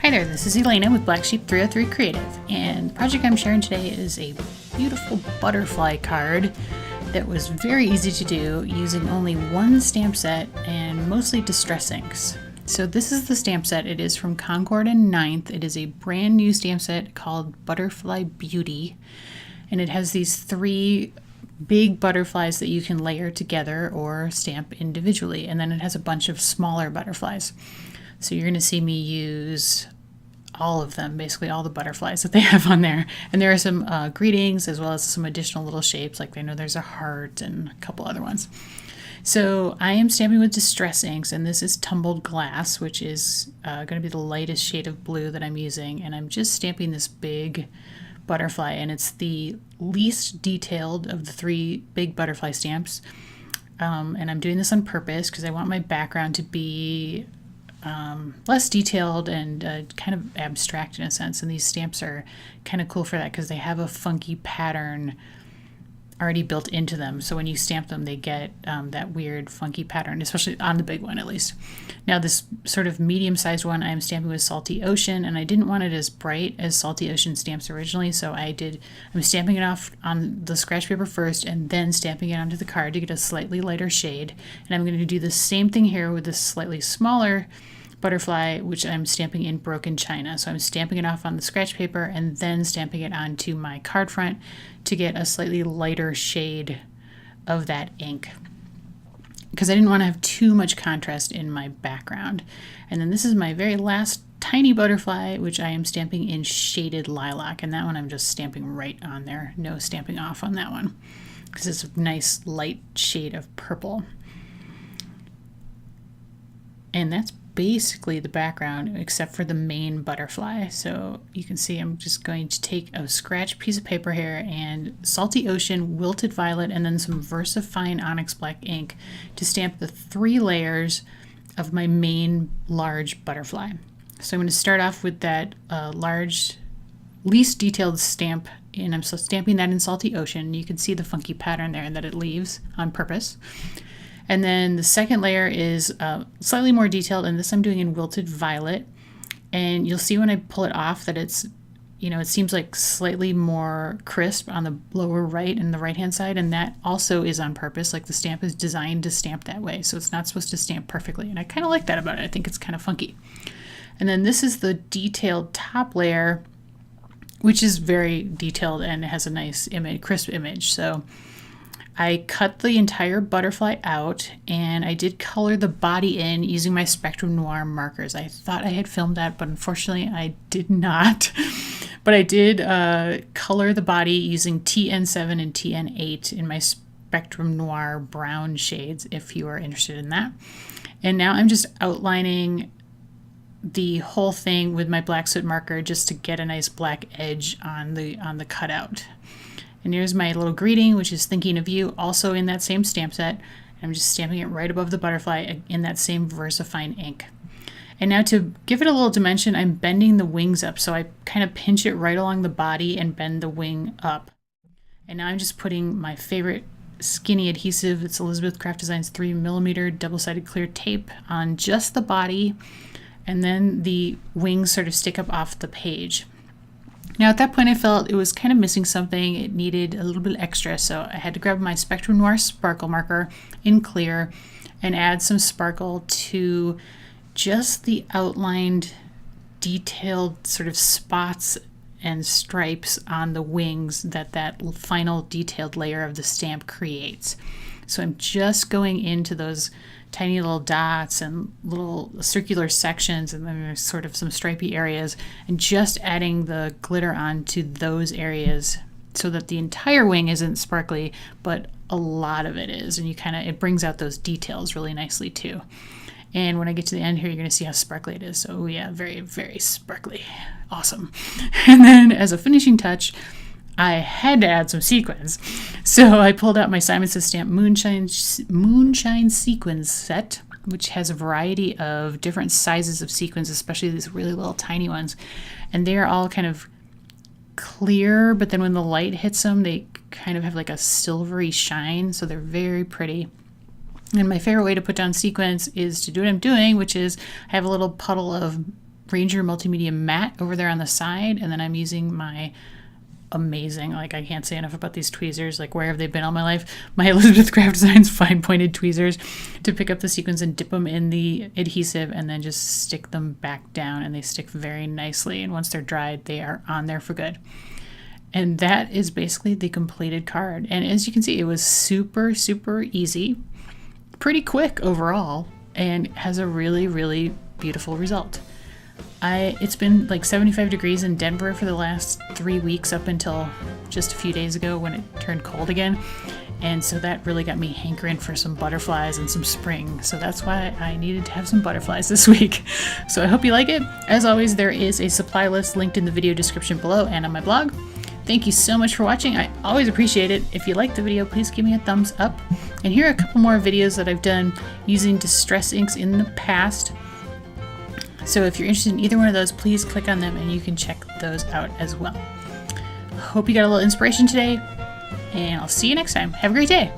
Hi there, this is Elena with Black Sheep 303 Creative, and the project I'm sharing today is a beautiful butterfly card that was very easy to do using only one stamp set and mostly distress inks. So this is the stamp set. It is from Concord 9th. It is a brand new stamp set called Butterfly Beauty, and it has these three big butterflies that you can layer together or stamp individually, and then it has a bunch of smaller butterflies. So you're going to see me use all of them, basically all the butterflies that they have on there. And there are some greetings as well as some additional little shapes, like I know there's a heart and a couple other ones. So I am stamping with distress inks, and this is tumbled glass, which is going to be the lightest shade of blue that I'm using. And I'm just stamping this big butterfly, and it's the least detailed of the three big butterfly stamps. And I'm doing this on purpose because I want my background to be less detailed and kind of abstract in a sense, and these stamps are kind of cool for that because they have a funky pattern already built into them, so when you stamp them they get that weird funky pattern, especially on the big one at least. Now this sort of medium-sized one I'm stamping with Salty Ocean, and I didn't want it as bright as Salty Ocean stamps originally, so I'm stamping it off on the scratch paper first and then stamping it onto the card to get a slightly lighter shade. And I'm going to do the same thing here with this slightly smaller butterfly, which I'm stamping in Broken China. So I'm stamping it off on the scratch paper and then stamping it onto my card front to get a slightly lighter shade of that ink, because I didn't want to have too much contrast in my background. And then this is my very last tiny butterfly, which I am stamping in Shaded Lilac, and that one I'm just stamping right on there, no stamping off on that one, because it's a nice light shade of purple. And that's basically the background except for the main butterfly. So you can see I'm just going to take a scratch piece of paper here and Salty Ocean, Wilted Violet, and then some VersaFine Onyx Black ink to stamp the three layers of my main large butterfly. So I'm going to start off with that large, least detailed stamp, and I'm stamping that in Salty Ocean. You can see the funky pattern there that it leaves on purpose. And then the second layer is slightly more detailed, and this I'm doing in Wilted Violet. And you'll see when I pull it off that it's, it seems like slightly more crisp on the lower right and the right-hand side, and that also is on purpose. Like the stamp is designed to stamp that way, so it's not supposed to stamp perfectly. And I kind of like that about it. I think it's kind of funky. And then this is the detailed top layer, which is very detailed and has a nice image, crisp image. So I cut the entire butterfly out, and I did color the body in using my Spectrum Noir markers. I thought I had filmed that, but unfortunately I did not. But I did color the body using TN7 and TN8 in my Spectrum Noir brown shades, if you are interested in that. And now I'm just outlining the whole thing with my black soot marker just to get a nice black edge on the cutout. And here's my little greeting, which is Thinking of You, also in that same stamp set. I'm just stamping it right above the butterfly in that same VersaFine ink. And now to give it a little dimension, I'm bending the wings up. So I kind of pinch it right along the body and bend the wing up. And now I'm just putting my favorite skinny adhesive. It's Elizabeth Craft Designs 3mm double-sided clear tape on just the body. And then the wings sort of stick up off the page. Now at that point I felt it was kind of missing something. It needed a little bit extra, so I had to grab my Spectrum Noir sparkle marker in clear and add some sparkle to just the outlined, detailed sort of spots and stripes on the wings that final detailed layer of the stamp creates. So I'm just going into those tiny little dots and little circular sections, and then there's sort of some stripy areas, and just adding the glitter onto those areas so that the entire wing isn't sparkly, but a lot of it is, and it brings out those details really nicely too. And when I get to the end here, you're going to see how sparkly it is. So yeah, very, very sparkly. Awesome. And then as a finishing touch, I had to add some sequins. So I pulled out my Simon Says Stamp Moonshine Sequins set, which has a variety of different sizes of sequins, especially these really little tiny ones. And they are all kind of clear, but then when the light hits them, they kind of have like a silvery shine. So they're very pretty. And my favorite way to put down sequins is to do what I'm doing, which is I have a little puddle of Ranger Multimedia matte over there on the side, and then I'm using my amazing, like I can't say enough about these tweezers, like where have they been all my life, my Elizabeth Craft Designs fine pointed tweezers, to pick up the sequins and dip them in the adhesive and then just stick them back down, and they stick very nicely, and once they're dried they are on there for good. And that is basically the completed card, and as you can see, it was super easy, pretty quick overall, and has a really beautiful result. It's been like 75 degrees in Denver for the last 3 weeks up until just a few days ago when it turned cold again. And so that really got me hankering for some butterflies and some spring. So that's why I needed to have some butterflies this week. So I hope you like it. As always, there is a supply list linked in the video description below and on my blog. Thank you so much for watching. I always appreciate it. If you liked the video, please give me a thumbs up. And here are a couple more videos that I've done using distress inks in the past. So if you're interested in either one of those, please click on them and you can check those out as well. Hope you got a little inspiration today, and I'll see you next time. Have a great day.